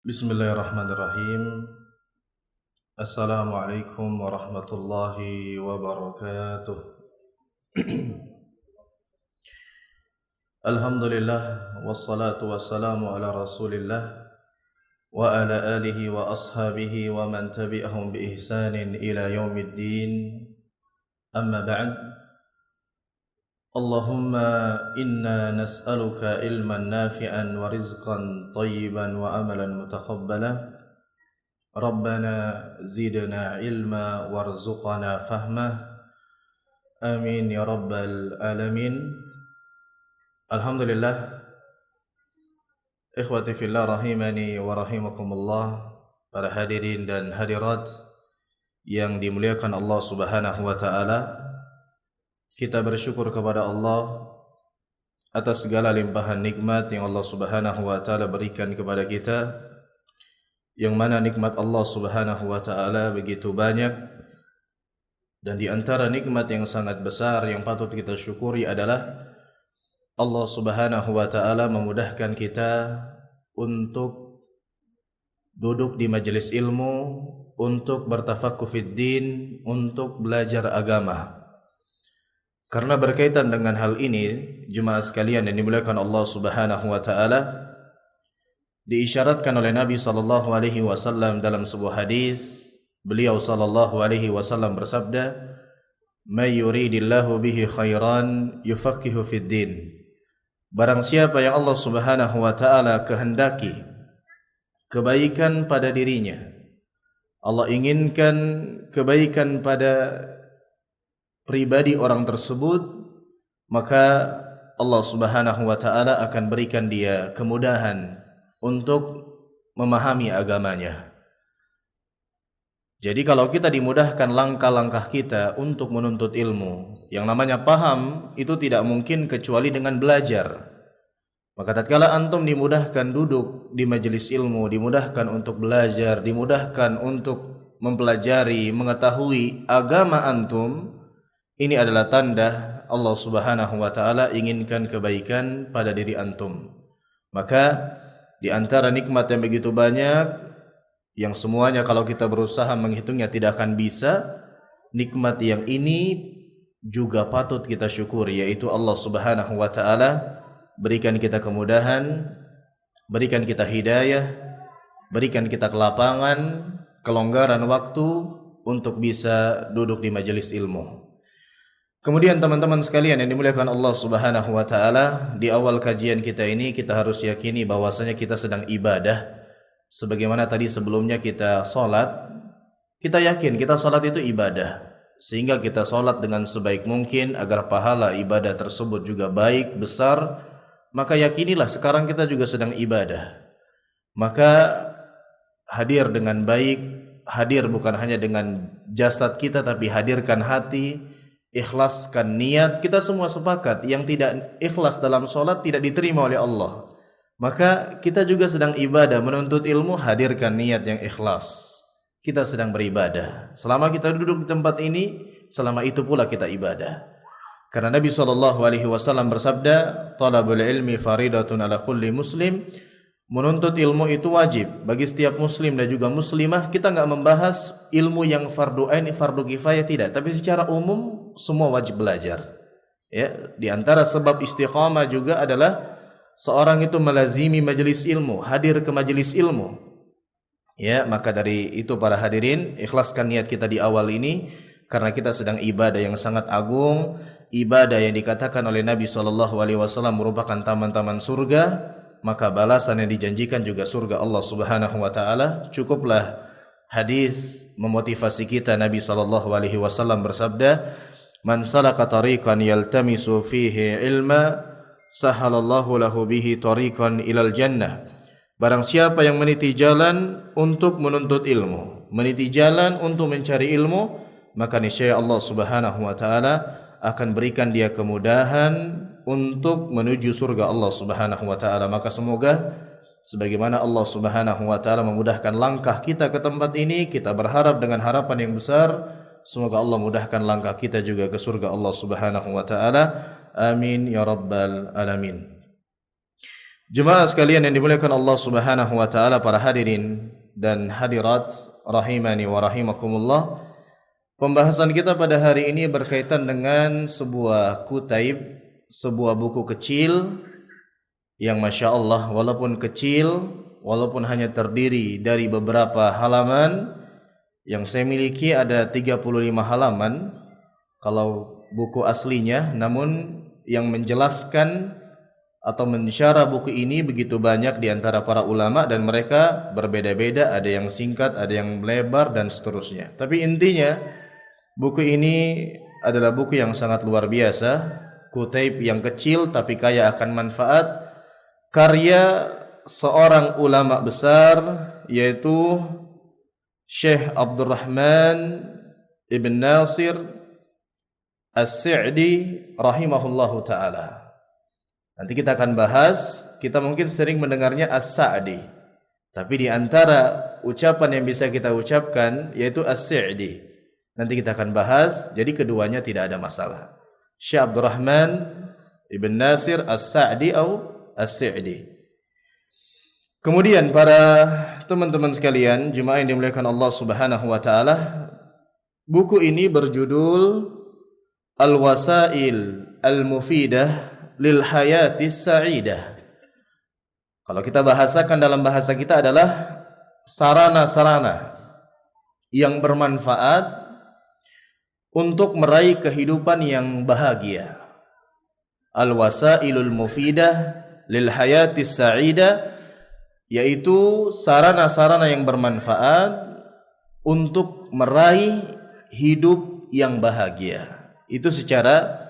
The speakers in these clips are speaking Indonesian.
Bismillahirrahmanirrahim. Assalamualaikum warahmatullahi wabarakatuh. Alhamdulillah wassalatu wassalamu ala Rasulillah wa ala alihi wa ashabihi wa man tabi'ahum bi ihsanin ila yaumiddin. Amma ba'd. Allahumma inna nas'aluka ilman nafi'an wa rizqan tayyiban wa amalan mutaqabbala. Rabbana zidna ilma warzuqna fahmah. Amin ya rabbal alamin. Alhamdulillah, ikhwati fillah rahimani wa rahimakumullah, para hadirin dan hadirat yang dimuliakan Allah Subhanahu wa taala. Kita bersyukur kepada Allah atas segala limpahan nikmat yang Allah Subhanahu wa taala berikan kepada kita, yang mana nikmat Allah Subhanahu wa taala begitu banyak, dan di antara nikmat yang sangat besar yang patut kita syukuri adalah Allah Subhanahu wa taala memudahkan kita untuk duduk di majelis ilmu, untuk bertafaqquh fid din, untuk belajar agama. Karena berkaitan dengan hal ini, jemaah sekalian yang dimuliakan Allah Subhanahu wa taala, diisyaratkan oleh Nabi sallallahu alaihi wasallam dalam sebuah hadis. Beliau sallallahu alaihi wasallam bersabda, "May yuridillahu bihi khairan yufaqihu fid din." Barang siapa yang Allah Subhanahu wa taala kehendaki kebaikan pada dirinya, Allah inginkan kebaikan pada pribadi orang tersebut, maka Allah Subhanahu wa taala akan berikan dia kemudahan untuk memahami agamanya. Jadi kalau kita dimudahkan langkah-langkah kita untuk menuntut ilmu, yang namanya paham itu tidak mungkin kecuali dengan belajar. Maka tatkala antum dimudahkan duduk di majelis ilmu, dimudahkan untuk belajar, dimudahkan untuk mempelajari, mengetahui agama antum, ini adalah tanda Allah Subhanahu wa taala inginkan kebaikan pada diri antum. Maka di antara nikmat yang begitu banyak, yang semuanya kalau kita berusaha menghitungnya tidak akan bisa, nikmat yang ini juga patut kita syukuri, yaitu Allah Subhanahu wa taala berikan kita kemudahan, berikan kita hidayah, berikan kita kelapangan, kelonggaran waktu untuk bisa duduk di majelis ilmu. Kemudian teman-teman sekalian yang dimuliakan Allah Subhanahu wa taala, di awal kajian kita ini kita harus yakini bahwasanya kita sedang ibadah. Sebagaimana tadi sebelumnya kita salat, kita yakin kita salat itu ibadah. Sehingga kita salat dengan sebaik mungkin agar pahala ibadah tersebut juga baik, besar, maka yakinilah sekarang kita juga sedang ibadah. Maka hadir dengan baik, hadir bukan hanya dengan jasad kita tapi hadirkan hati, ikhlaskan niat. Kita semua sepakat yang tidak ikhlas dalam solat tidak diterima oleh Allah. Maka kita juga sedang ibadah, menuntut ilmu, hadirkan niat yang ikhlas. Kita sedang beribadah. Selama kita duduk di tempat ini, selama itu pula kita ibadah. Karena Nabi SAW bersabda, "Talabul ilmi faridatun ala kulli muslim." Menuntut ilmu itu wajib bagi setiap muslim dan juga muslimah. Kita enggak membahas ilmu yang fardu ain, fardu kifayah, tidak, tapi secara umum semua wajib belajar. Ya, di antara sebab istiqamah juga adalah seorang itu melazimi majelis ilmu, hadir ke majelis ilmu. Ya, maka dari itu para hadirin, ikhlaskan niat kita di awal ini karena kita sedang ibadah yang sangat agung, ibadah yang dikatakan oleh Nabi SAW merupakan taman-taman surga. Maka balasan yang dijanjikan juga surga Allah Subhanahu wa taala. Cukuplah hadis memotivasi kita. Nabi SAW bersabda, "Man salaka tariqan yaltamisu fihi ilma, sahalallahu lahu bihi tariqan ilal jannah." Barang siapa yang meniti jalan untuk menuntut ilmu, meniti jalan untuk mencari ilmu, maka niscaya Allah Subhanahu wa taala akan berikan dia kemudahan untuk menuju surga Allah Subhanahu wa taala. Maka semoga sebagaimana Allah Subhanahu wa taala memudahkan langkah kita ke tempat ini, kita berharap dengan harapan yang besar, semoga Allah mudahkan langkah kita juga ke surga Allah Subhanahu wa taala. Amin ya rabbal alamin. Jemaah sekalian yang dimuliakan Allah Subhanahu wa taala, para hadirin dan hadirat rahimani wa rahimakumullah. Pembahasan kita pada hari ini berkaitan dengan sebuah kutaib, sebuah buku kecil yang Masya Allah walaupun kecil, walaupun hanya terdiri dari beberapa halaman, yang saya miliki ada 35 halaman kalau buku aslinya, namun yang menjelaskan atau mensyarah buku ini begitu banyak di antara para ulama dan mereka berbeda-beda, ada yang singkat, ada yang lebar dan seterusnya. Tapi intinya buku ini adalah buku yang sangat luar biasa, kutaib yang kecil tapi kaya akan manfaat, karya seorang ulama besar yaitu Syekh Abdurrahman Ibn Nasir As-Sa'di rahimahullahu ta'ala. Nanti kita akan bahas, kita mungkin sering mendengarnya As-Sa'di, tapi di antara ucapan yang bisa kita ucapkan yaitu As-Sa'di. Nanti kita akan bahas, jadi keduanya tidak ada masalah. Syekh Abdurrahman Ibn Nasir As-Sa'di atau As-Sa'di. Kemudian para teman-teman sekalian, jemaah yang dimuliakan Allah Subhanahu wa taala, buku ini berjudul Al-Wasail Al-Mufidah lil Hayatis Sa'idah. Kalau kita bahasakan dalam bahasa kita adalah sarana-sarana yang bermanfaat untuk meraih kehidupan yang bahagia. Al-Wasailul Mufidah lil Hayatis Sa'idah, yaitu sarana-sarana yang bermanfaat untuk meraih hidup yang bahagia. Itu secara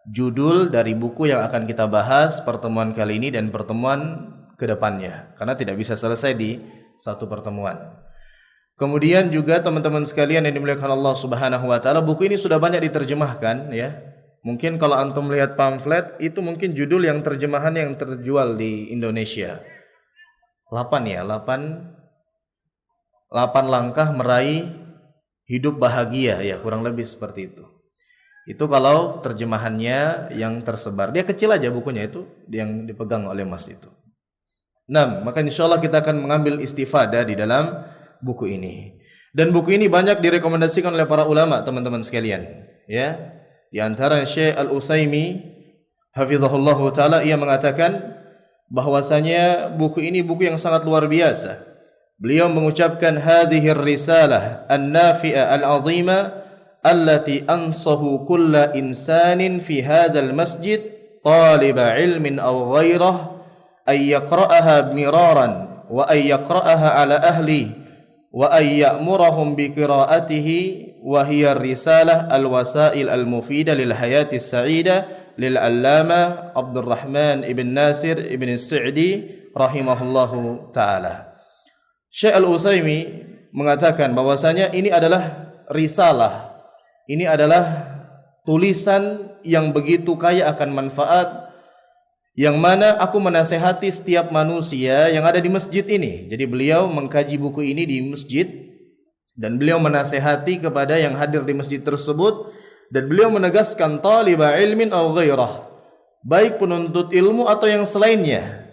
judul dari buku yang akan kita bahas pertemuan kali ini dan pertemuan kedepannya, karena tidak bisa selesai di satu pertemuan. Kemudian juga teman-teman sekalian yang dimuliakan Allah Subhanahu wa taala, buku ini sudah banyak diterjemahkan ya. Mungkin kalau antum melihat pamflet itu mungkin judul yang terjemahan yang terjual di Indonesia. 8 langkah meraih hidup bahagia ya, kurang lebih seperti itu. Itu kalau terjemahannya yang tersebar. Dia kecil aja bukunya itu yang dipegang oleh Mas itu. Nah, maka insyaallah kita akan mengambil istifadah di dalam buku ini. Dan buku ini banyak direkomendasikan oleh para ulama, teman-teman sekalian, ya. Di antara Syekh Al-Utsaimin hafizahullahu taala, ia mengatakan bahwasanya buku ini buku yang sangat luar biasa. Beliau mengucapkan hadhir risalah an-nafi'ah al-'azimah allati ansahu kulla insanin fi hadzal masjid taliba ilmin aw ghairah ay yaqra'aha miraran wa ay yaqra'aha ala ahli wa ay ya'murahum bi qira'atihi wa hiya risalah al-wasail al-mufidah lil hayati as-sa'idah lil 'allamah Abdurrahman Ibn Nasir Ibn As-Sa'di rahimahullahu taala. Syekh Al-Utsaimin mengatakan bahwasanya ini adalah risalah, ini adalah tulisan yang begitu kaya akan manfaat, yang mana aku menasehati setiap manusia yang ada di masjid ini. Jadi beliau mengkaji buku ini di masjid dan beliau menasehati kepada yang hadir di masjid tersebut, dan beliau menegaskan taliba ilmin aw ghairah, baik penuntut ilmu atau yang selainnya,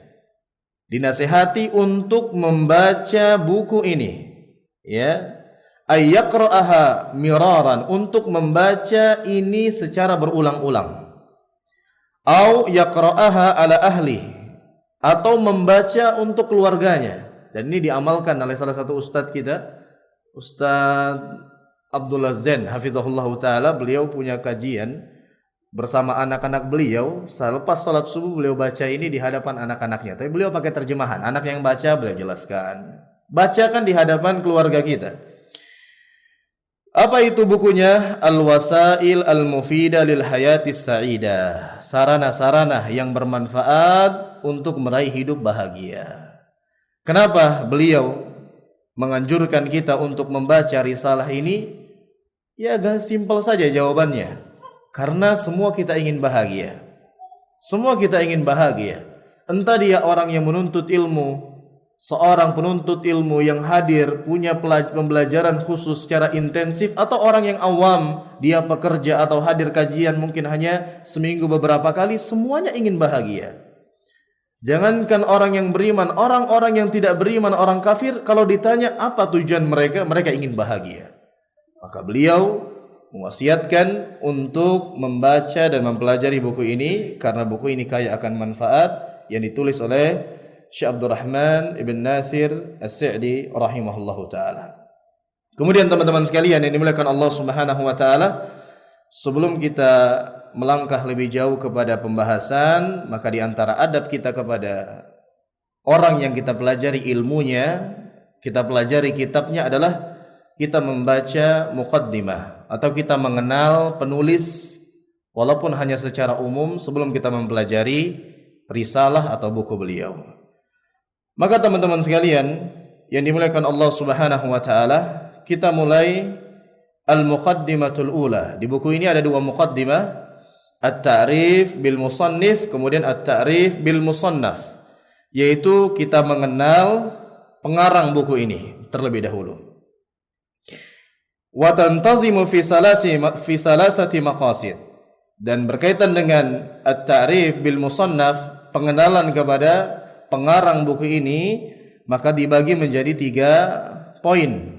dinasehati untuk membaca buku ini, ya. Ayyaqra'aha miraran, untuk membaca ini secara berulang-ulang. Au yaqra'aha ala ahli, atau membaca untuk keluarganya. Dan ini diamalkan oleh salah satu ustadz kita, Ustadz Abdullah Zain hafizahullah taala. Beliau punya kajian bersama anak-anak beliau. Selepas salat subuh beliau baca ini di hadapan anak-anaknya. Tapi beliau pakai terjemahan. Anak yang baca beliau jelaskan. Bacakan di hadapan keluarga kita. Apa itu bukunya? Al-Wasail Al-Mufidah lil Hayatis Sa'idah. Sarana-sarana yang bermanfaat untuk meraih hidup bahagia. Kenapa beliau menganjurkan kita untuk membaca risalah ini? Ya agak simpel saja jawabannya. Karena semua kita ingin bahagia. Semua kita ingin bahagia. Entah dia orang yang menuntut ilmu, seorang penuntut ilmu yang hadir punya pembelajaran khusus secara intensif, atau orang yang awam, dia pekerja atau hadir kajian mungkin hanya seminggu beberapa kali, semuanya ingin bahagia. Jangankan orang yang beriman, orang-orang yang tidak beriman, orang kafir, kalau ditanya apa tujuan mereka, mereka ingin bahagia. Maka beliau mewasiatkan untuk membaca dan mempelajari buku ini, karena buku ini kaya akan manfaat, yang ditulis oleh Syekh Abdurrahman Ibn Nasir As-Sa'di rahimahullahu ta'ala. Kemudian teman-teman sekalian yang dimuliakan Allah Subhanahu wa ta'ala, sebelum kita melangkah lebih jauh kepada pembahasan, maka di antara adab kita kepada orang yang kita pelajari ilmunya, kita pelajari kitabnya adalah kita membaca muqaddimah atau kita mengenal penulis walaupun hanya secara umum sebelum kita mempelajari risalah atau buku beliau. Maka teman-teman sekalian yang dimuliakan Allah Subhanahu wa taala, kita mulai al-muqaddimatul ula. Di buku ini ada dua muqaddimah, at-ta'rif bil musannif, kemudian at-ta'rif bil musannaf, yaitu kita mengenal pengarang buku ini terlebih dahulu. Wa tantazimu fi salasati maqasid, dan berkaitan dengan at-ta'rif bil musannaf, pengenalan kepada pengarang buku ini, maka dibagi menjadi 3 poin.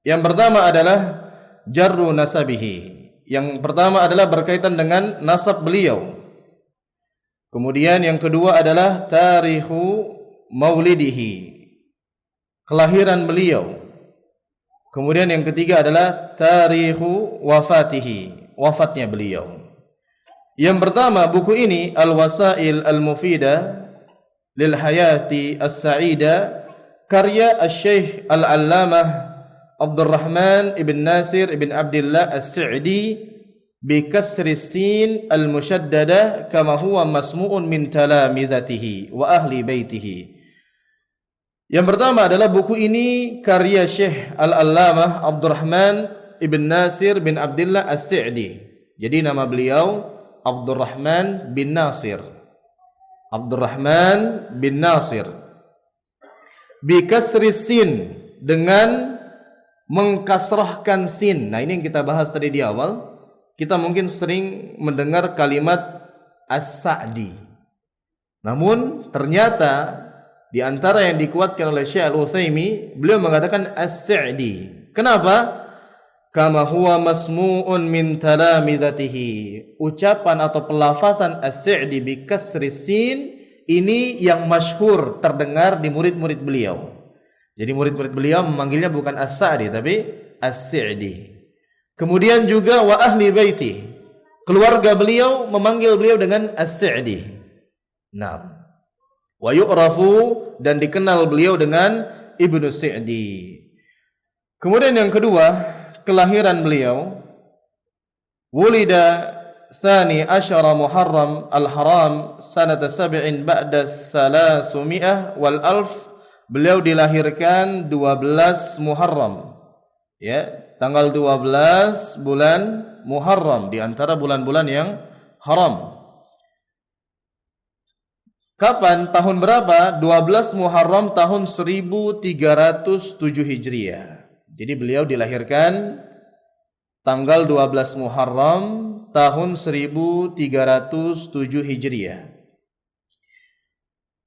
Yang pertama adalah jarru nasabihi. Yang pertama adalah berkaitan dengan nasab beliau. Kemudian yang kedua adalah tarikhu maulidihi, kelahiran beliau. Kemudian yang ketiga adalah tarikhu wafatihi, wafatnya beliau. Yang pertama, buku ini Al-Wasail Al-Mufidah lil Hayati As-Sa'ida, karya Asy-Syaikh Al-Allamah Abdurrahman ibn Nasir ibn Abdullah As-Sa'di bi kasri sin al-musyaddada kama huwa masmu'un min talamizatihi wa ahli baitihi. Yang pertama adalah buku ini karya Syekh Al-Allamah Abdurrahman ibn Nasir bin Abdullah As-Sa'di. Jadi nama beliau Abdurrahman bin Nasir. Abdurrahman bin Nasir. Bi kasri sin, dengan mengkasrahkan sin. Nah, ini yang kita bahas tadi di awal. Kita mungkin sering mendengar kalimat As-Sa'di. Namun ternyata di antara yang dikuatkan oleh Syekh Al-Utsaimin, beliau mengatakan As-Sa'di. Kenapa? Kama huwa masmu'un min talamizatihi. Ucapan atau pelafazan As-Sa'di bi kasri sin ini yang masyhur terdengar di murid-murid beliau. Jadi murid-murid beliau memanggilnya bukan As-Sa'di tapi As-Sa'di. Kemudian juga wa ahli baiti, keluarga beliau memanggil beliau dengan As-Sa'di. Nah, wa yu'rafu, dan dikenal beliau dengan Ibnu Sa'di. Kemudian yang kedua, kelahiran beliau. Wulida Thani Asyara Muharram Al-Haram sanata 7 ba'da 300 wal alf. Beliau dilahirkan 12 Muharram, ya, tanggal 12 bulan Muharram, di antara bulan-bulan yang haram. Kapan? Tahun berapa? 12 Muharram tahun 1307 Hijriah. Jadi beliau dilahirkan tanggal 12 Muharram tahun 1307 Hijriah.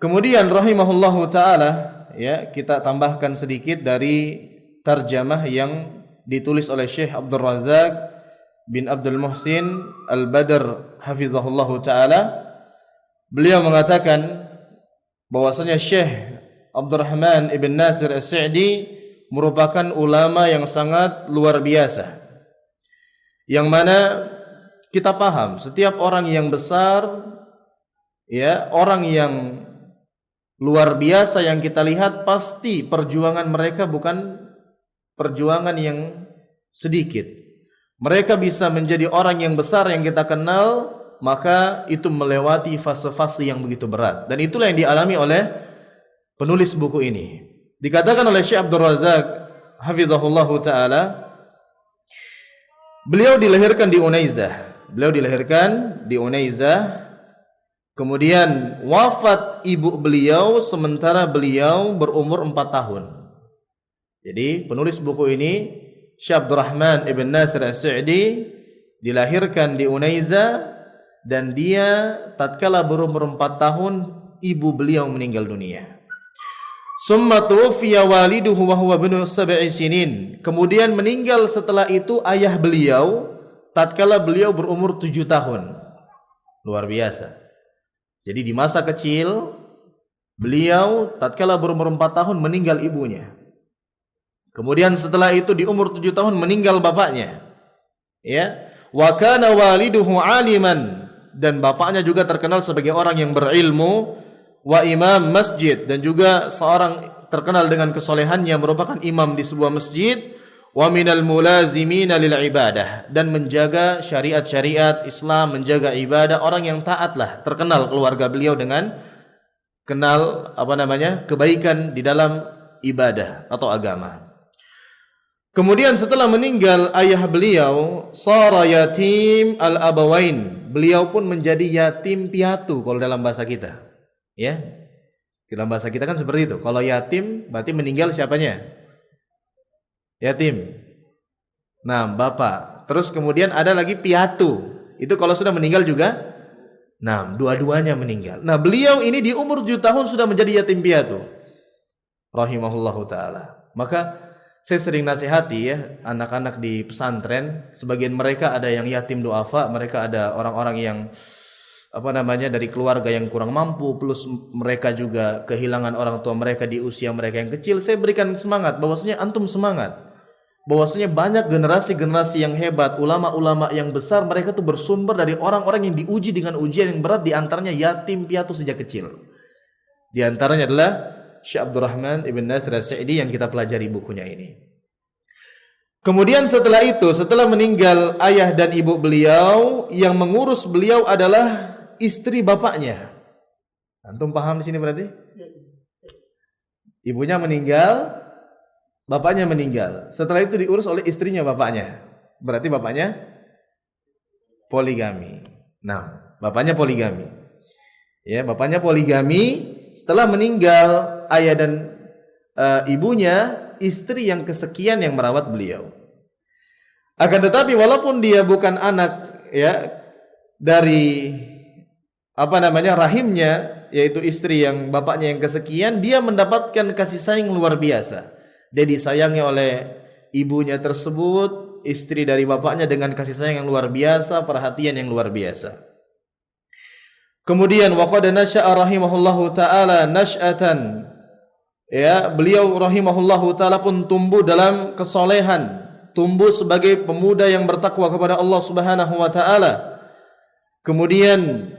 Kemudian rahimahullahu ta'ala, ya, kita tambahkan sedikit dari tarjamah yang ditulis oleh Syekh Abdul Razak bin Abdul Muhsin Al-Badr hafizahullahu ta'ala. Beliau mengatakan bahwasanya Syekh Abdurrahman ibn Nasir As-Sa'di merupakan ulama yang sangat luar biasa, yang mana kita paham setiap orang yang besar, ya, orang yang luar biasa yang kita lihat, pasti perjuangan mereka bukan perjuangan yang sedikit. Mereka bisa menjadi orang yang besar yang kita kenal, maka itu melewati fase-fase yang begitu berat. Dan itulah yang dialami oleh penulis buku ini. Dikatakan oleh Syekh Abdul Razak hafizahullahu ta'ala, beliau dilahirkan di Unaizah. Kemudian wafat ibu beliau sementara beliau berumur 4 tahun. Jadi penulis buku ini, Syekh Abdurrahman ibn Nasir As-Sa'di, dilahirkan di Unaizah, dan dia tatkala berumur 4 tahun ibu beliau meninggal dunia. Summa tuwfiya waliduhu wa huwa ibnu 7 sinin. Kemudian meninggal setelah itu ayah beliau tatkala beliau berumur 7 tahun. Luar biasa. Jadi di masa kecil beliau tatkala berumur 4 tahun meninggal ibunya. Kemudian setelah itu di umur 7 tahun meninggal bapaknya. Ya. Wa kana waliduhu aliman, dan bapaknya juga terkenal sebagai orang yang berilmu, wa imam masjid, dan juga seorang terkenal dengan kesolehannya merupakan imam di sebuah masjid, wa minal mulazimina lil ibadah, dan menjaga syariat-syariat Islam, menjaga ibadah, orang yang taatlah, terkenal keluarga beliau dengan kenal kebaikan di dalam ibadah atau agama. Kemudian setelah meninggal ayah beliau, sara yatim al-abawain. Beliau pun menjadi yatim piatu kalau dalam bahasa kita. Ya. Dalam bahasa kita kan seperti itu. Kalau yatim berarti meninggal siapanya? Yatim. Nah, bapak. Terus kemudian ada lagi piatu. Itu kalau sudah meninggal juga. Nah, dua-duanya meninggal. Nah, beliau ini di umur 7 tahun sudah menjadi yatim piatu. Rahimahullahu taala. Maka saya sering nasihati ya anak-anak di pesantren, sebagian mereka ada yang yatim duafa, mereka ada orang-orang yang dari keluarga yang kurang mampu, plus mereka juga kehilangan orang tua mereka di usia mereka yang kecil. Saya berikan semangat bahwasanya antum semangat, bahwasanya banyak generasi-generasi yang hebat, ulama-ulama yang besar, mereka tuh bersumber dari orang-orang yang diuji dengan ujian yang berat, di antaranya yatim piatu sejak kecil. Di antaranya adalah Syekh Abdurrahman Ibn Nasir As-Sa'di yang kita pelajari bukunya ini. Kemudian setelah itu, setelah meninggal ayah dan ibu beliau, yang mengurus beliau adalah istri bapaknya. Antum paham di sini berarti? Ibunya meninggal, bapaknya meninggal. Setelah itu diurus oleh istrinya bapaknya. Berarti bapaknya poligami. Nah, bapaknya poligami. Ya, bapaknya poligami. Setelah meninggal ayah dan ibunya, istri yang kesekian yang merawat beliau. Akan tetapi walaupun dia bukan anak ya dari rahimnya, yaitu istri yang bapaknya yang kesekian, dia mendapatkan kasih sayang luar biasa. Dia disayangi oleh ibunya tersebut, istri dari bapaknya, dengan kasih sayang yang luar biasa, perhatian yang luar biasa. Kemudian waqad nasya'a rahimahullahu taala nasy'atan, ya, beliau rahimahullahu taala pun tumbuh dalam kesolehan, tumbuh sebagai pemuda yang bertakwa kepada Allah Subhanahu wa taala. Kemudian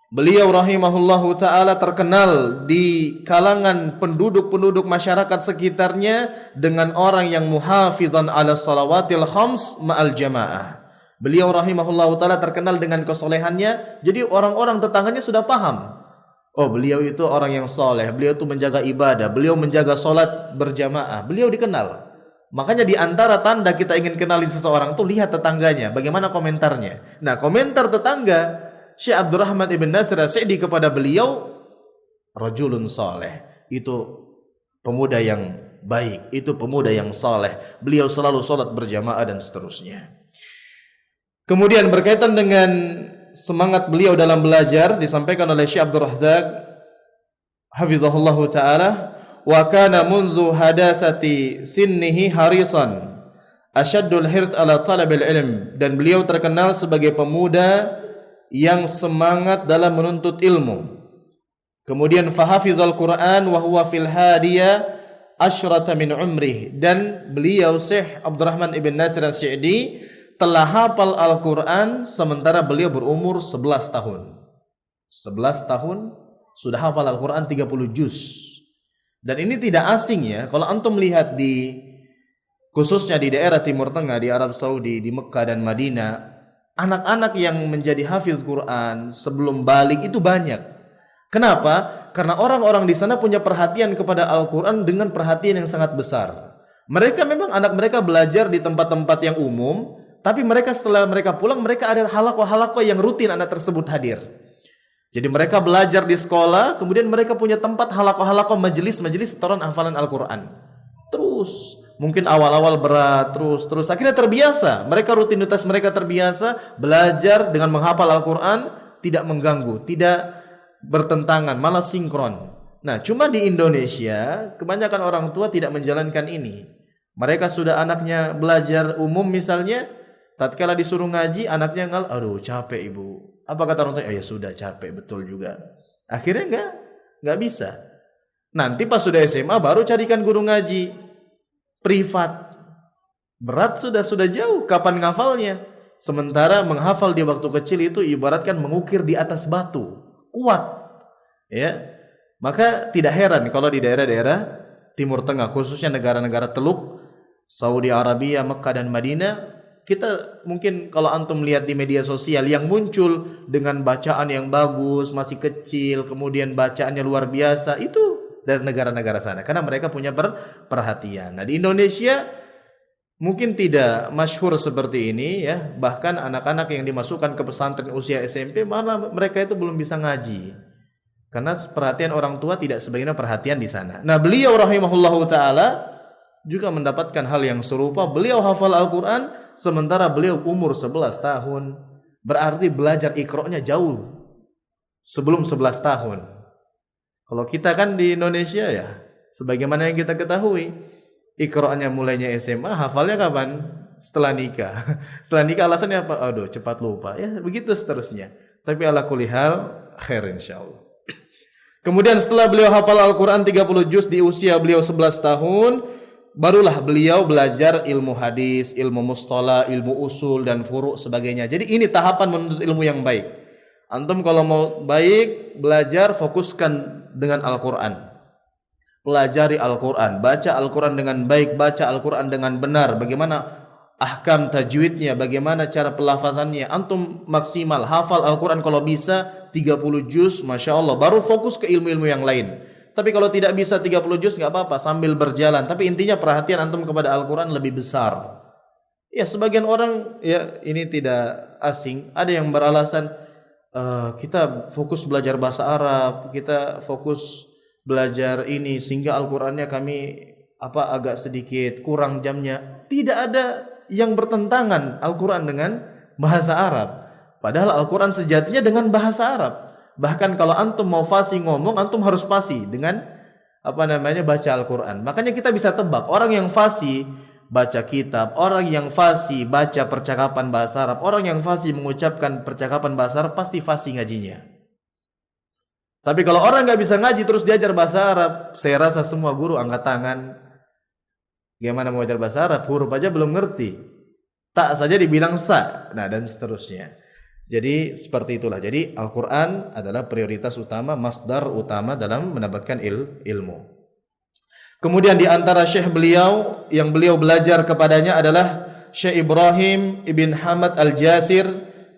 beliau rahimahullahu taala terkenal di kalangan penduduk-penduduk masyarakat sekitarnya dengan orang yang muhafizan ala salawatil khams ma'al jamaah. Beliau rahimahullahu taala terkenal dengan kesolehannya, jadi orang-orang tetangganya sudah paham. Oh, beliau itu orang yang soleh, beliau itu menjaga ibadah, beliau menjaga solat berjamaah, beliau dikenal. Makanya di antara tanda kita ingin kenalin seseorang itu lihat tetangganya, bagaimana komentarnya. Nah, komentar tetangga Syekh Abdurrahman Ibn Nasir As-Sa'di kepada beliau, rajulun soleh, itu pemuda yang baik, itu pemuda yang soleh, beliau selalu solat berjamaah dan seterusnya. Kemudian berkaitan dengan semangat beliau dalam belajar, disampaikan oleh Syekh Abdul Razzaq hafizahullahu taala, wa kana munzu hadasati sinnihi harisan asyaddul hirs ala talabil ilm, dan beliau terkenal sebagai pemuda yang semangat dalam menuntut ilmu. Kemudian fahafizal Quran wa huwa fil hadiya asyrata min umrih, dan beliau Syekh Abdurrahman Ibn Nasir As-Sa'di telah hafal Al-Quran sementara beliau berumur 11 tahun. 11 tahun sudah hafal Al-Quran 30 juz. Dan ini tidak asing ya, kalau antum melihat khususnya di daerah Timur Tengah, di Arab Saudi, di Mekah dan Madinah, anak-anak yang menjadi hafiz Quran sebelum balik itu banyak. Kenapa? Karena orang-orang di sana punya perhatian kepada Al-Quran dengan perhatian yang sangat besar. Mereka memang anak mereka belajar di tempat-tempat yang umum, tapi mereka setelah mereka pulang, mereka ada halaqah-halaqah yang rutin anak tersebut hadir. Jadi mereka belajar di sekolah, kemudian mereka punya tempat halaqah-halaqah, majelis-majelis setoran hafalan Al-Quran. Terus, mungkin awal-awal berat, terus akhirnya terbiasa. Mereka rutinitas mereka terbiasa belajar dengan menghafal Al-Quran, tidak mengganggu, tidak bertentangan, malah sinkron. Nah, cuma di Indonesia kebanyakan orang tua tidak menjalankan ini. Mereka sudah anaknya belajar umum misalnya, tatkala disuruh ngaji anaknya aduh capek ibu. Apa kata orang tua? Ya sudah capek, betul juga. Akhirnya enggak bisa. Nanti pas sudah SMA baru carikan guru ngaji privat. Berat sudah jauh, kapan ngafalnya? Sementara menghafal di waktu kecil itu ibaratkan mengukir di atas batu, kuat. Ya. Maka tidak heran kalau di daerah-daerah Timur Tengah, khususnya negara-negara Teluk, Saudi Arabia, Mekah dan Madinah, kita mungkin kalau antum lihat di media sosial yang muncul dengan bacaan yang bagus, masih kecil, kemudian bacaannya luar biasa, itu dari negara-negara sana karena mereka punya perhatian. Nah, di Indonesia mungkin tidak masyhur seperti ini ya, bahkan anak-anak yang dimasukkan ke pesantren usia SMP malah mereka itu belum bisa ngaji. Karena perhatian orang tua tidak sebagaimana perhatian di sana. Nah, beliau rahimahullahu taala juga mendapatkan hal yang serupa. Beliau hafal Al-Qur'an sementara beliau umur 11 tahun. Berarti belajar Iqra-nya jauh sebelum 11 tahun. Kalau kita kan di Indonesia ya, sebagaimana yang kita ketahui, Iqra-nya mulainya SMA, hafalnya kapan? Setelah nikah. Setelah nikah alasannya apa? Aduh, cepat lupa. Ya, begitu seterusnya. Tapi ala kulli hal khair insyaallah. Kemudian setelah beliau hafal Al-Quran 30 juz di usia beliau 11 tahun, barulah beliau belajar ilmu hadis, ilmu mustalah, ilmu usul dan furu' sebagainya. Jadi ini tahapan menuntut ilmu yang baik. Antum kalau mau baik, belajar fokuskan dengan Al-Quran. Pelajari Al-Quran, baca Al-Quran dengan baik, baca Al-Quran dengan benar. Bagaimana ahkam tajwidnya, bagaimana cara pelafazannya. Antum maksimal hafal Al-Quran kalau bisa 30 juz, Masya Allah, baru fokus ke ilmu-ilmu yang lain. Tapi kalau tidak bisa 30 juz nggak apa-apa, sambil berjalan. Tapi intinya perhatian antum kepada Al-Quran lebih besar. Ya, sebagian orang ya ini tidak asing. Ada yang beralasan kita fokus belajar bahasa Arab, kita fokus belajar ini sehingga Al-Qurannya kami agak sedikit kurang jamnya. Tidak ada yang bertentangan Al-Quran dengan bahasa Arab. Padahal Al-Quran sejatinya dengan bahasa Arab. Bahkan kalau antum mau fasih ngomong, antum harus fasih dengan baca Al-Quran. Makanya kita bisa tebak orang yang fasih baca kitab, orang yang fasih baca percakapan bahasa Arab, orang yang fasih mengucapkan percakapan bahasa Arab pasti fasih ngajinya. Tapi kalau orang nggak bisa ngaji terus diajar bahasa Arab, saya rasa semua guru angkat tangan. Gimana mau belajar bahasa Arab? Huruf aja belum ngerti. Tak saja dibilang sa. Nah, dan seterusnya. Jadi seperti itulah. Jadi Al-Quran adalah prioritas utama, masdar utama dalam mendapatkan ilmu. Kemudian di antara syekh beliau yang beliau belajar kepadanya adalah Syekh Ibrahim ibn Hamad al-Jasir,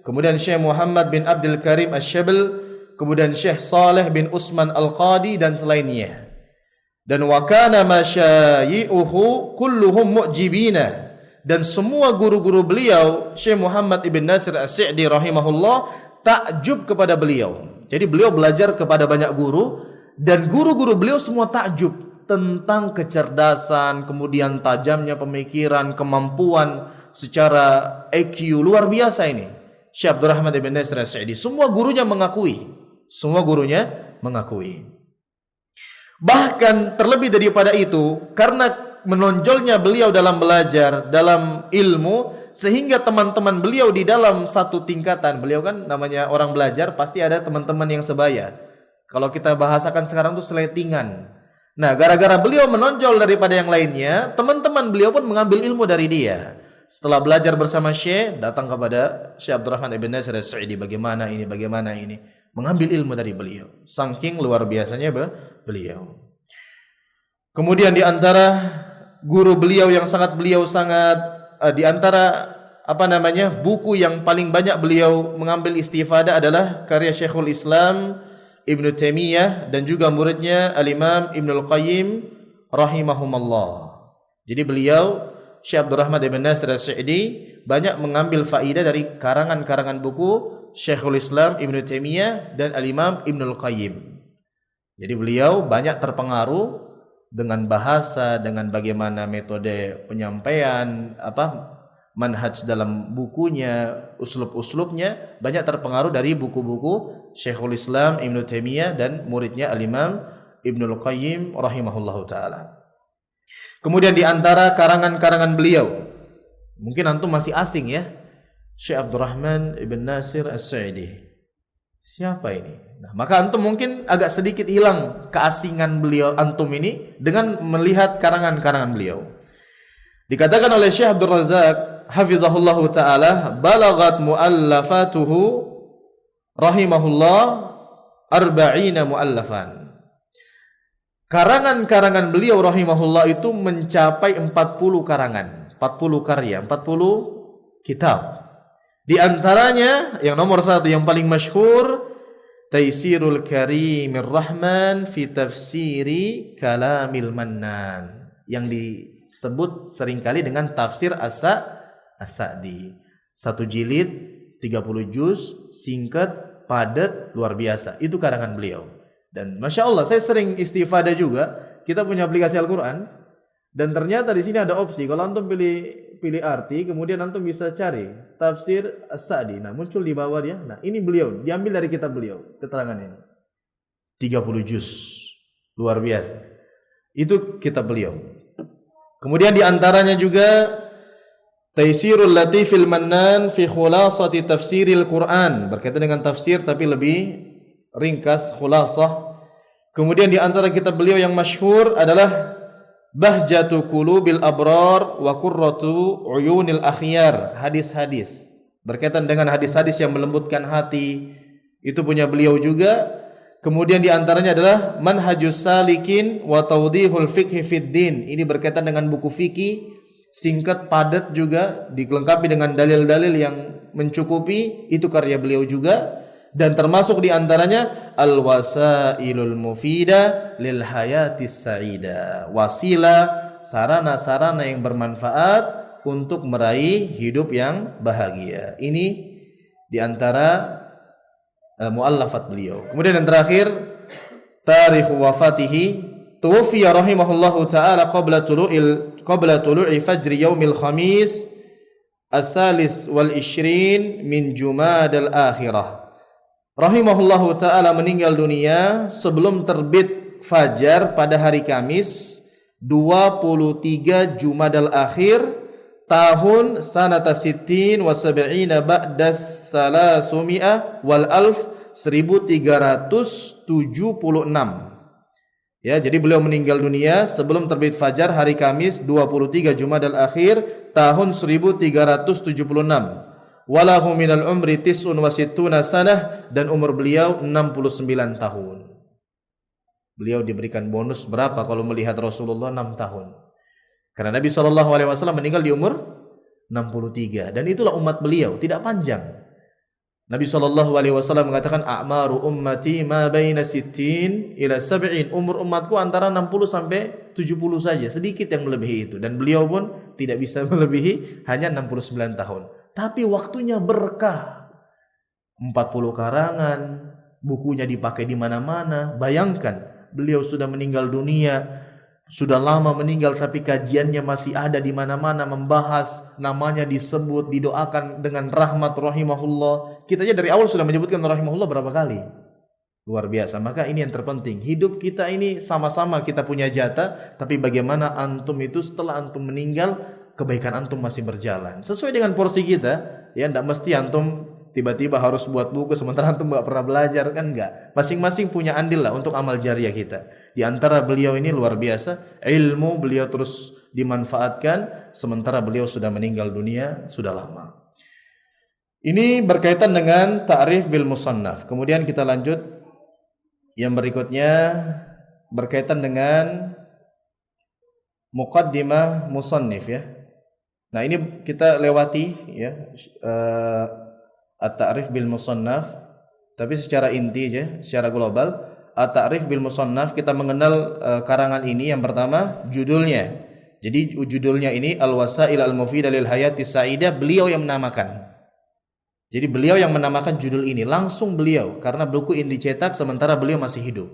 kemudian Syekh Muhammad bin Abdul Karim al-Shabl, kemudian Syekh Saleh bin Usman al-Qadi dan selainnya. Dan wa kana masyayi'uhu kulluhum mu'jibina, dan semua guru-guru beliau Syekh Muhammad ibn Nasir as-Sa'di rahimahullah takjub kepada beliau. Jadi beliau belajar kepada banyak guru dan guru-guru beliau semua takjub tentang kecerdasan, kemudian tajamnya pemikiran, kemampuan secara IQ luar biasa ini. Syekh Abdurrahman ibn Nasir as-Sa'di semua gurunya mengakui. Bahkan terlebih daripada itu, karena menonjolnya beliau dalam belajar, dalam ilmu, sehingga teman-teman beliau di dalam satu tingkatan, beliau kan namanya orang belajar, pasti ada teman-teman yang sebaya. Kalau kita bahasakan sekarang itu seletingan. Nah, gara-gara beliau menonjol daripada yang lainnya, teman-teman beliau pun mengambil ilmu dari dia. Setelah belajar bersama Syekh, datang kepada Syekh Abdurrahman ibn Nasir as-Sa'di, bagaimana ini. Mengambil ilmu dari beliau. Saking luar biasanya beliau. Kemudian di antara guru beliau yang di antara buku yang paling banyak beliau mengambil istifadah adalah karya Syekhul Islam Ibnu Taimiyah dan juga muridnya Al-Imam Ibnul Qayyim rahimahumallah. Jadi beliau Syekh Abdurrahman ibn Nasir as-Sa'di banyak mengambil faidah dari karangan-karangan buku Syekhul Islam Ibnu Taimiyah dan Al-Imam Ibnul Qayyim. Jadi beliau banyak terpengaruh dengan bahasa, dengan bagaimana metode penyampaian, manhaj dalam bukunya, uslub-uslubnya banyak terpengaruh dari buku-buku Syekhul Islam Ibnu Taimiyah dan muridnya Al-Imam Ibnul Qayyim rahimahullahu taala. Kemudian di antara karangan-karangan beliau, mungkin antum masih asing ya, Syekh Abdurrahman Ibn Nasir As-Sa'idi. Siapa ini? Nah, maka antum mungkin agak sedikit hilang keasingan beliau antum ini dengan melihat karangan-karangan beliau. Dikatakan oleh Syekh Abdul Razak hafizahullahu taala, balagat muallafatuhu rahimahullah 40 muallafan. Karangan-karangan beliau rahimahullah itu mencapai 40 karangan, 40 karya, 40 kitab. Di antaranya yang nomor 1 yang paling masyhur, Taisirul Karimir Rahman fi Tafsiri Kalamil Mannan, yang disebut seringkali dengan tafsir As-Sa'di. 1 jilid, 30 juz, singkat, padat, luar biasa. Itu karangan beliau. Dan Masya Allah, saya sering istifadah juga. Kita punya aplikasi Al-Quran, dan ternyata di sini ada opsi. Kalau antum pilih arti, kemudian antum bisa cari tafsir As-Sa'di. Nah, muncul di bawah dia. Nah, ini beliau, diambil dari kitab beliau, keterangan ini. 30 juz. Luar biasa. Itu kitab beliau. Kemudian di antaranya juga Taisirul Latifil Mannan fi Khulasati Tafsiril Quran, berkaitan dengan tafsir tapi lebih ringkas, khulasah. Kemudian di antara kitab beliau yang masyhur adalah Bahjatu Qulubil Abrar wa Qurratu Uyunil Akhyar, hadis-hadis berkaitan dengan hadis-hadis yang melembutkan hati, itu punya beliau juga. Kemudian di antaranya adalah Manhajus Salikin wa Tawdihul Fiqhi Fid Din, ini berkaitan dengan buku fikih, singkat, padat juga, dilengkapi dengan dalil-dalil yang mencukupi, itu karya beliau juga. Dan termasuk di antaranya Al-Wasailul Mufida Lil Hayatis Sa'ida, wasilah, sarana-sarana yang bermanfaat untuk meraih hidup yang bahagia. Ini di antara muallafat beliau. Kemudian yang terakhir, Tarikh Wafatihi, tuwfiya rahimahullahu taala qabla tulu'i fajri yaumil khamis as-salis wal 20 min Jumadal Akhirah. Rahimahullahu ta'ala meninggal dunia sebelum terbit fajar pada hari Kamis 23 Jumadal Akhir tahun sanata sittin wa sab'ina ba'da salasumia wal alf 1376. Ya, jadi beliau meninggal dunia sebelum terbit fajar hari Kamis 23 Jumadal Akhir tahun 1376. Walahu minal umri tis'un wa sittuna sanah, dan umur beliau 69 tahun. Beliau diberikan bonus berapa kalau melihat Rasulullah 6 tahun. Karena Nabi SAW meninggal di umur 63, dan itulah umat beliau, tidak panjang. Nabi SAW mengatakan a'maru ummati ma baina sittin ila sab'in, umur umatku antara 60 sampai 70 saja, sedikit yang melebihi itu, dan beliau pun tidak bisa melebihi, hanya 69 tahun. Tapi waktunya berkah. 40 karangan, bukunya dipakai di mana-mana. Bayangkan, beliau sudah meninggal dunia, sudah lama meninggal, tapi kajiannya masih ada di mana-mana, membahas, namanya disebut, didoakan dengan rahmat rahimahullah. Kita aja dari awal sudah menyebutkan rahimahullah berapa kali. Luar biasa. Maka ini yang terpenting. Hidup kita ini sama-sama kita punya jatah, tapi bagaimana antum itu setelah antum meninggal, kebaikan antum masih berjalan sesuai dengan porsi kita. Ya, tidak mesti antum tiba-tiba harus buat buku sementara antum nggak pernah belajar, kan enggak. Masing-masing punya andil lah untuk amal jariah kita. Di antara beliau ini luar biasa, ilmu beliau terus dimanfaatkan sementara beliau sudah meninggal dunia sudah lama. Ini berkaitan dengan ta'rif bil musannaf. Kemudian kita lanjut yang berikutnya berkaitan dengan muqaddimah musannif ya. Nah, ini kita lewati ya, at-ta'rif bil musannaf, tapi secara inti aja, secara global. At-ta'rif bil musannaf, kita mengenal karangan ini. Yang pertama, judulnya. Jadi judulnya ini Al-Wasail Al-Mufidah Lil Hayatis Sa'idah, beliau yang menamakan. Jadi beliau yang menamakan judul ini, langsung beliau, karena buku ini dicetak sementara beliau masih hidup.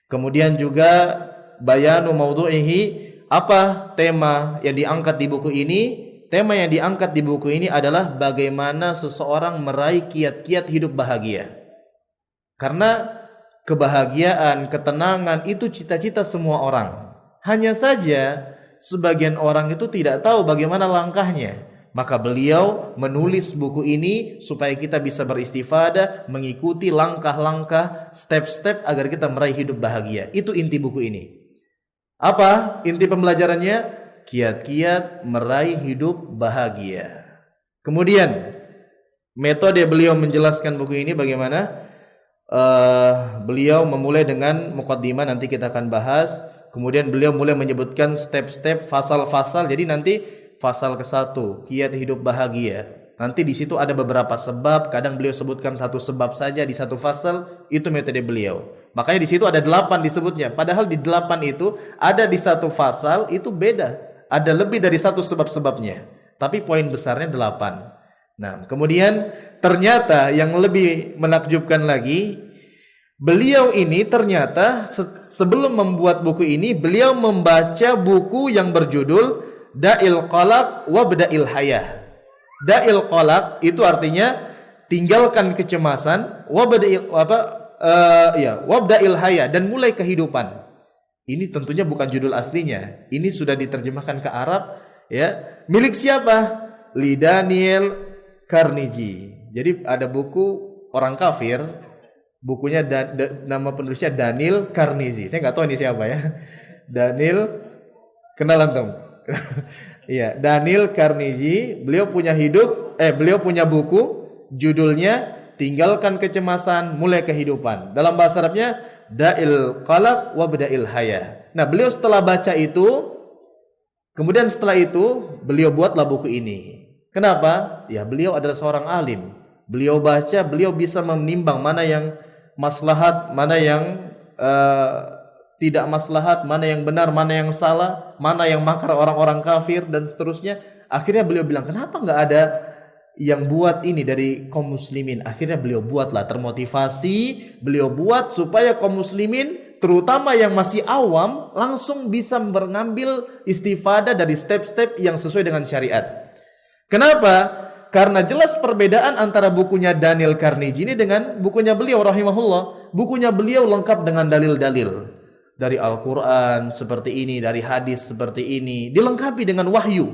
Kemudian juga bayanu maudhu'ihi, apa tema yang diangkat di buku ini? tema yang diangkat di buku ini adalah bagaimana seseorang meraih kiat-kiat hidup bahagia. Karena kebahagiaan, ketenangan itu cita-cita semua orang. Hanya saja sebagian orang itu tidak tahu bagaimana langkahnya. Maka beliau menulis buku ini supaya kita bisa beristifadah, mengikuti langkah-langkah, step-step agar kita meraih hidup bahagia. Itu inti buku ini. Apa inti pembelajarannya? Kiat-kiat meraih hidup bahagia. Kemudian metode beliau menjelaskan buku ini bagaimana? Beliau memulai dengan muqaddimah, nanti kita akan bahas. Kemudian beliau mulai menyebutkan step-step, fasal-fasal. Jadi nanti fasal ke-1, kiat hidup bahagia. Nanti di situ ada beberapa sebab. Kadang beliau sebutkan satu sebab saja di satu fasal. Itu metode beliau. Makanya di situ ada 8 disebutnya. Padahal di 8 itu ada di satu fasal itu beda. Ada lebih dari satu sebab-sebabnya. Tapi poin besarnya 8. Nah, kemudian ternyata yang lebih menakjubkan lagi, beliau ini ternyata sebelum membuat buku ini, beliau membaca buku yang berjudul Da'il Qalaq Wabda'il Hayah. Da'il Qalaq itu artinya tinggalkan kecemasan, Wabda'il Hayah, dan mulai kehidupan. Ini tentunya bukan judul aslinya. Ini sudah diterjemahkan ke Arab, ya. Milik siapa? Li Daniel Carnegie. Jadi ada buku orang kafir, bukunya nama penulisnya Daniel Carnegie. Saya nggak tahu ini siapa ya. Daniel, kenal antum? Iya, Daniel Carnegie. Beliau punya buku judulnya Tinggalkan Kecemasan, Mulai Kehidupan. Dalam bahasa Arabnya Da'il Qalaq Wabda'il Hayah. Nah, beliau setelah baca itu, kemudian setelah itu beliau buatlah buku ini. Kenapa? Ya, beliau adalah seorang alim. Beliau baca, beliau bisa menimbang mana yang maslahat, mana yang tidak maslahat, mana yang benar, mana yang salah, mana yang makar orang-orang kafir, dan seterusnya. Akhirnya beliau bilang, kenapa nggak ada yang buat ini dari kaum muslimin? Akhirnya beliau buatlah, termotivasi, beliau buat supaya kaum muslimin, terutama yang masih awam, langsung bisa mengambil istifadah dari step-step yang sesuai dengan syariat. Kenapa? Karena jelas perbedaan antara bukunya Daniel Carnegie ini dengan bukunya beliau rahimahullah. Bukunya beliau lengkap dengan dalil-dalil dari Al-Quran seperti ini, dari hadis seperti ini, dilengkapi dengan wahyu.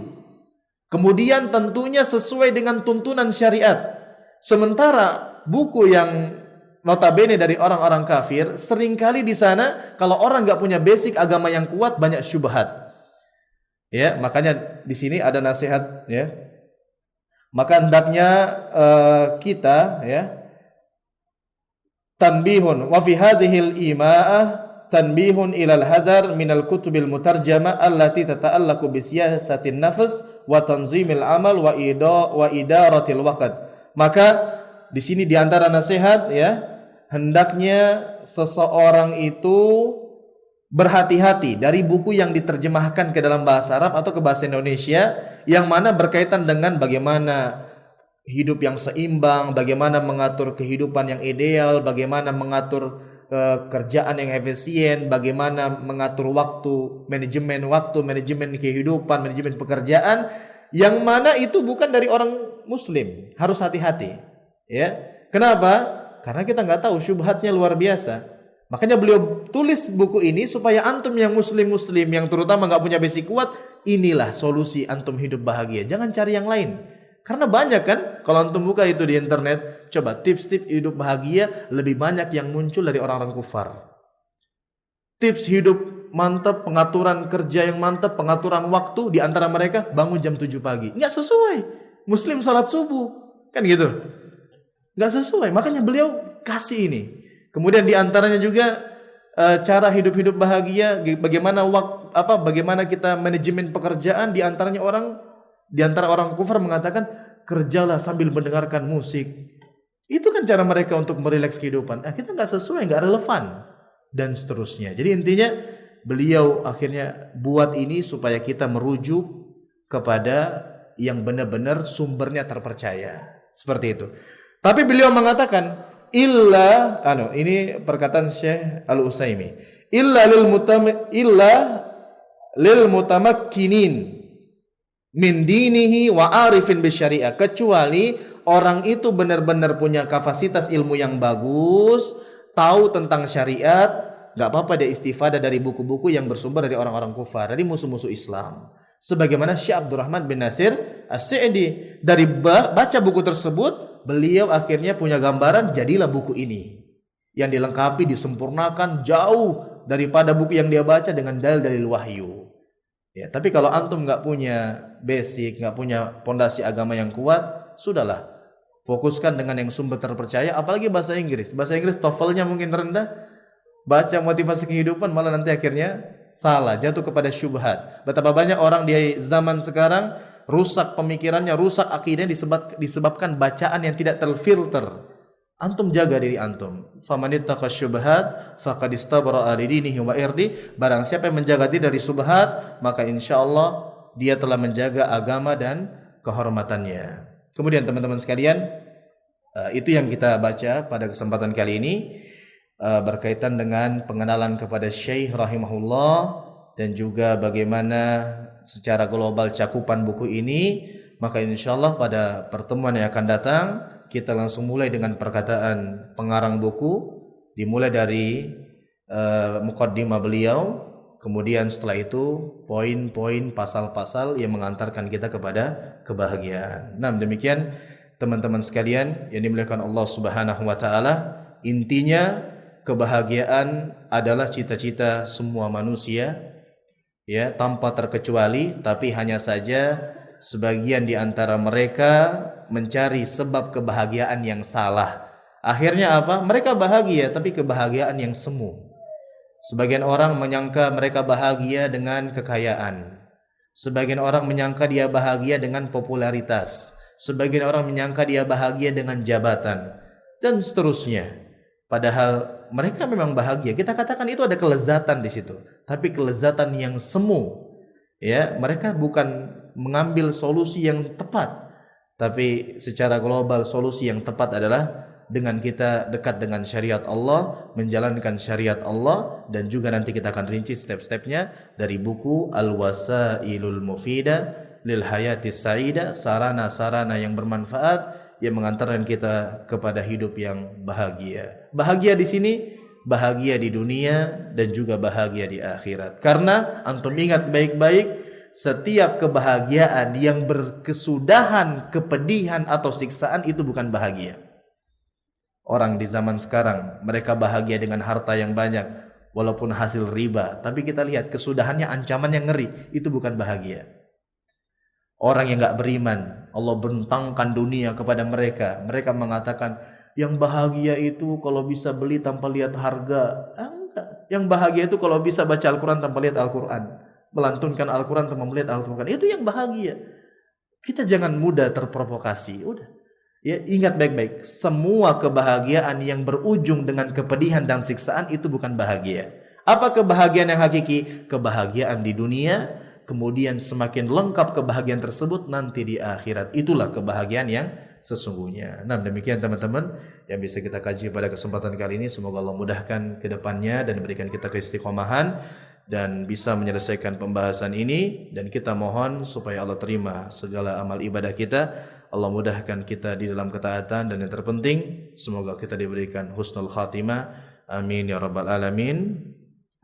Kemudian tentunya sesuai dengan tuntunan syariat. Sementara buku yang notabene dari orang-orang kafir, seringkali di sana kalau orang nggak punya basic agama yang kuat, banyak syubhat. Ya, makanya di sini ada nasihat, ya. Maka hendaknya kita, ya, tanbihun wa fi hadhil ima'ah tanbihun ilal hadar minal kutubil mutarjama allati tata'allaqu bi siyasatin nafs wa tanzimil amal wa idaratil waqt. Maka di sini di antara nasihat, ya, hendaknya seseorang itu berhati-hati dari buku yang diterjemahkan ke dalam bahasa Arab atau ke bahasa Indonesia yang mana berkaitan dengan bagaimana hidup yang seimbang, bagaimana mengatur kehidupan yang ideal, bagaimana mengatur kerjaan yang efisien, bagaimana mengatur waktu, manajemen kehidupan, manajemen pekerjaan, yang mana itu bukan dari orang muslim. Harus hati-hati, ya. Kenapa? Karena kita nggak tahu, syubhatnya luar biasa. Makanya beliau tulis buku ini supaya antum yang muslim-muslim yang terutama nggak punya basic kuat, inilah solusi antum hidup bahagia. Jangan cari yang lain. Karena banyak kan, kalau antum buka itu di internet, coba tips-tips hidup bahagia, lebih banyak yang muncul dari orang-orang kufar. Tips hidup mantap, pengaturan kerja yang mantap, pengaturan waktu, di antara mereka bangun jam 7 pagi. Nggak sesuai. Muslim salat subuh, kan gitu. Nggak sesuai. Makanya beliau kasih ini. Kemudian di antaranya juga cara hidup-hidup bahagia, bagaimana kita manajemen pekerjaan. Di antara orang kufar mengatakan kerjalah sambil mendengarkan musik. Itu kan cara mereka untuk merileks kehidupan. Kita nggak sesuai, nggak relevan, dan seterusnya. Jadi intinya beliau akhirnya buat ini supaya kita merujuk kepada yang benar-benar sumbernya terpercaya. Seperti itu. Tapi beliau mengatakan ini perkataan Syekh Al-Utsaimin, illa lil mutamakkinin min dinihi wa arifin bisyariah, kecuali orang itu benar-benar punya kapasitas ilmu yang bagus, tahu tentang syariat, enggak apa-apa dia istifadah dari buku-buku yang bersumber dari orang-orang kufar, dari musuh-musuh Islam. Sebagaimana Syekh Abdurrahman bin Nasir As-Sa'di, dari baca buku tersebut beliau akhirnya punya gambaran, jadilah buku ini yang dilengkapi, disempurnakan jauh daripada buku yang dia baca dengan dalil-dalil wahyu. Ya, tapi kalau antum nggak punya basic, nggak punya pondasi agama yang kuat, sudahlah, fokuskan dengan yang sumber terpercaya. Apalagi bahasa Inggris TOEFL-nya mungkin rendah, baca motivasi kehidupan malah nanti akhirnya salah, jatuh kepada syubhat. Betapa banyak orang di zaman sekarang rusak pemikirannya, rusak akidahnya disebabkan bacaan yang tidak terfilter. Antum jaga diri antum. Famanittaqa syubhat faqad istabra'a lidinihi wa irdi. Barang siapa yang menjaga diri dari syubhat, maka insyaallah dia telah menjaga agama dan kehormatannya. Kemudian teman-teman sekalian, itu yang kita baca pada kesempatan kali ini berkaitan dengan pengenalan kepada Syekh rahimahullah dan juga bagaimana secara global cakupan buku ini. Maka insyaallah pada pertemuan yang akan datang kita langsung mulai dengan perkataan pengarang buku, dimulai dari muqaddimah beliau, kemudian setelah itu poin-poin, pasal-pasal yang mengantarkan kita kepada kebahagiaan. Nah, demikian teman-teman sekalian yang dimuliakan Allah Subhanahu wa taala, intinya kebahagiaan adalah cita-cita semua manusia, ya, tanpa terkecuali, tapi hanya saja sebagian di antara mereka mencari sebab kebahagiaan yang salah. Akhirnya apa? Mereka bahagia tapi kebahagiaan yang semu. Sebagian orang menyangka mereka bahagia dengan kekayaan. Sebagian orang menyangka dia bahagia dengan popularitas. Sebagian orang menyangka dia bahagia dengan jabatan dan seterusnya. Padahal mereka memang bahagia. Kita katakan itu ada kelezatan di situ, tapi kelezatan yang semu. Ya, mereka bukan mengambil solusi yang tepat, tapi secara global solusi yang tepat adalah dengan kita dekat dengan syariat Allah, menjalankan syariat Allah, dan juga nanti kita akan rinci step-stepnya dari buku Al-Wasailul Mufidah lil Hayatis Sa'idah, sarana-sarana yang bermanfaat yang mengantarkan kita kepada hidup yang bahagia. Bahagia di sini, bahagia di dunia dan juga bahagia di akhirat. Karena antum ingat baik-baik, setiap kebahagiaan yang berkesudahan kepedihan atau siksaan itu bukan bahagia. Orang di zaman sekarang mereka bahagia dengan harta yang banyak walaupun hasil riba, tapi kita lihat kesudahannya ancaman yang ngeri, itu bukan bahagia. Orang yang enggak beriman, Allah bentangkan dunia kepada mereka. Mereka mengatakan yang bahagia itu kalau bisa beli tanpa lihat harga. Enggak. Yang bahagia itu kalau bisa baca Al-Quran tanpa lihat Al-Quran, melantunkan Al-Quran tanpa melihat Al-Quran, itu yang bahagia. Kita jangan mudah terprovokasi. Udah, ya, ingat baik-baik, semua kebahagiaan yang berujung dengan kepedihan dan siksaan itu bukan bahagia. Apa kebahagiaan yang hakiki? Kebahagiaan di dunia, kemudian semakin lengkap kebahagiaan tersebut nanti di akhirat. Itulah kebahagiaan yang sesungguhnya. Nah, demikian teman-teman yang bisa kita kaji pada kesempatan kali ini. Semoga Allah mudahkan ke depannya dan berikan kita keistiqomahan dan bisa menyelesaikan pembahasan ini, dan kita mohon supaya Allah terima segala amal ibadah kita. Allah mudahkan kita di dalam ketaatan, dan yang terpenting semoga kita diberikan husnul khatimah. Amin ya rabbal alamin.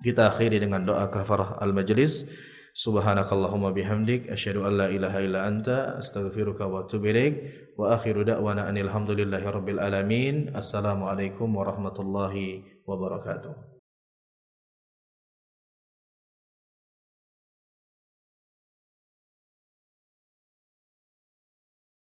Kita akhiri dengan doa kafarah al-majlis. Subhanakallahumma bihamdik asyhadu an la ilaha illa anta astaghfiruka wa atubu ilaik. Wa akhiru da'wana anil hamdulillahi rabbil alamin. Assalamualaikum warahmatullahi wabarakatuh.